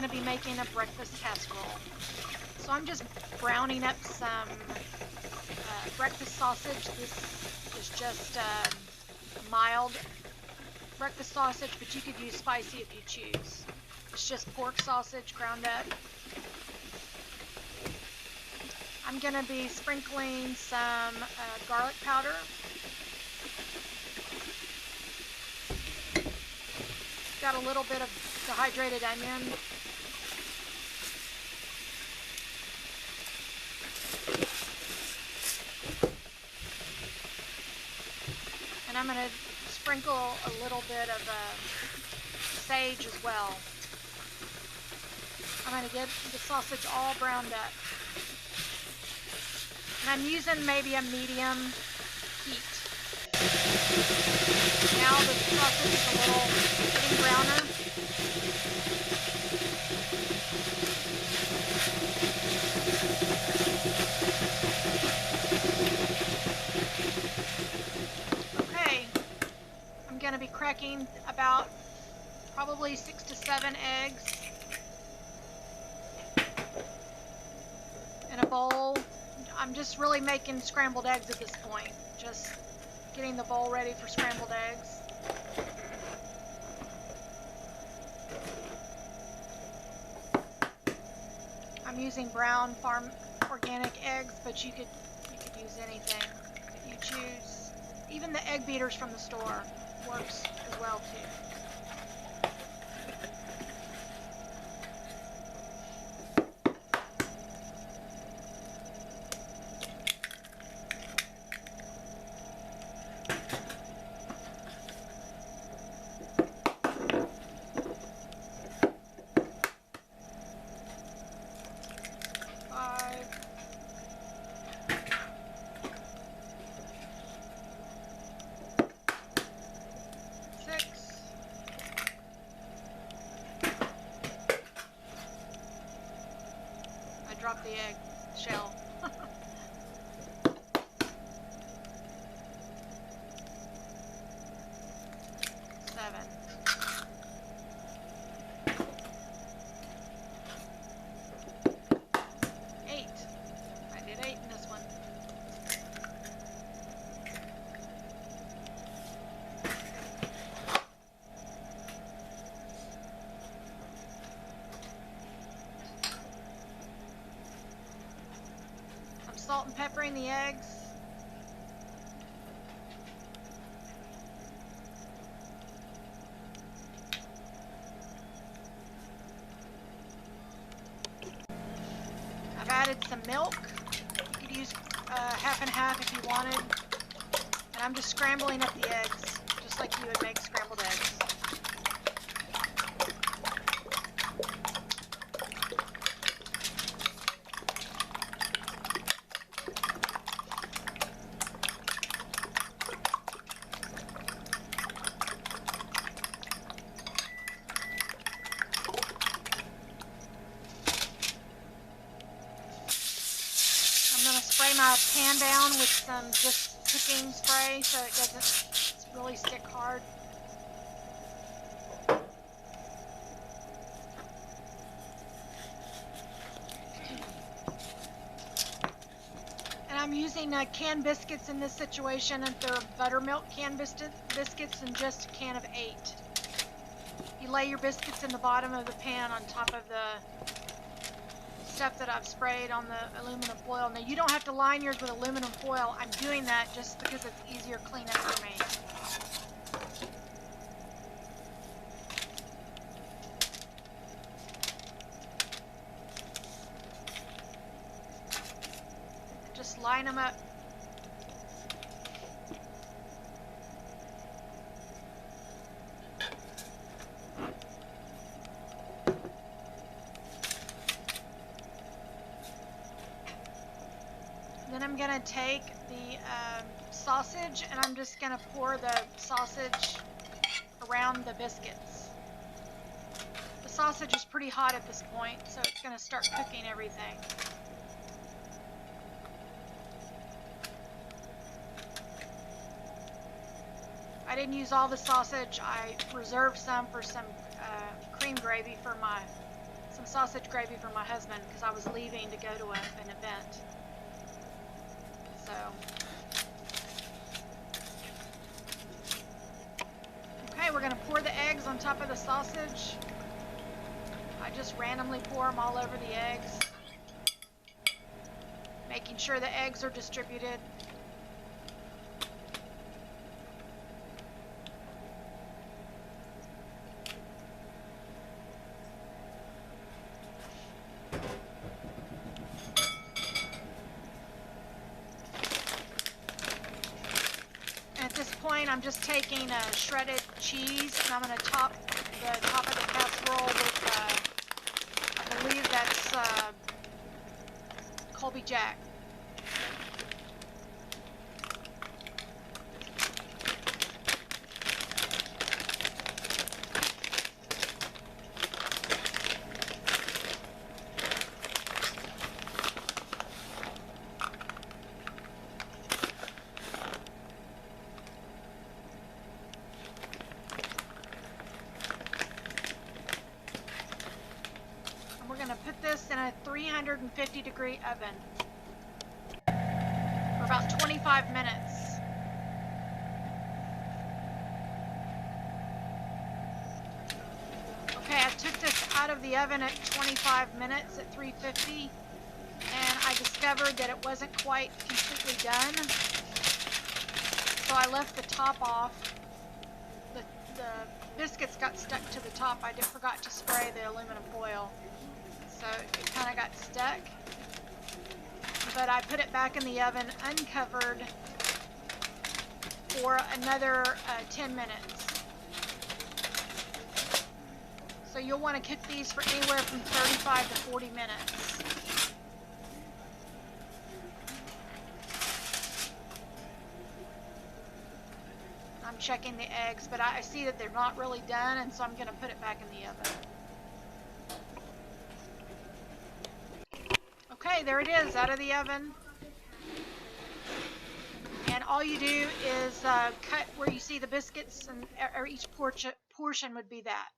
going to be making a breakfast casserole. So I'm just browning up some breakfast sausage. This is just mild breakfast sausage, but you could use spicy if you choose. It's just pork sausage ground up. I'm going to be sprinkling some garlic powder. Got a little bit of dehydrated onion. And I'm going to sprinkle a little bit of sage as well. I'm going to get the sausage all browned up. And I'm using maybe a medium heat. Now the sausage is a little getting browner. Okay, I'm going to be cracking about probably 6 to 7 eggs in a bowl. I'm just really making scrambled eggs at this point. Just getting the bowl ready for scrambled eggs. I'm using brown farm organic eggs, but you could use anything that you choose. Even the egg beaters from the store works as well too. Drop the egg shell. 7. 8. I did 8 in this one. Salt and peppering the eggs. I've added some milk. You could use half and half if you wanted. And I'm just scrambling up the eggs, just like you would make scrambled eggs. Spray my pan down with some just cooking spray so it doesn't really stick hard. And I'm using canned biscuits in this situation, and they're buttermilk canned biscuits and just a can of 8. You lay your biscuits in the bottom of the pan on top of the stuff that I've sprayed on the aluminum foil. Now you don't have to line yours with aluminum foil. I'm doing that just because it's easier cleanup for me. Just line them up. Then I'm going to take the sausage and I'm just going to pour the sausage around the biscuits. The sausage is pretty hot at this point, so it's going to start cooking everything. I didn't use all the sausage. I reserved some for some cream gravy for some some sausage gravy for my husband because I was leaving to go to an event. So, okay, we're going to pour the eggs on top of the sausage. I just randomly pour them all over the eggs, making sure the eggs are distributed. I'm just taking shredded cheese and I'm going to top the top of the casserole with, I believe that's Colby Jack. Put this in a 350-degree oven for about 25 minutes. Okay, I took this out of the oven at 25 minutes at 350, and I discovered that it wasn't quite completely done. So I left the top off. The biscuits got stuck to the top. I forgot to spray the aluminum foil. So it kind of got stuck, but I put it back in the oven uncovered for another 10 minutes. So you'll want to cook these for anywhere from 35 to 40 minutes. I'm checking the eggs, but I see that they're not really done, and so I'm going to put it back in the oven. Okay, there it is, out of the oven. And all you do is cut where you see the biscuits, and each portion would be that.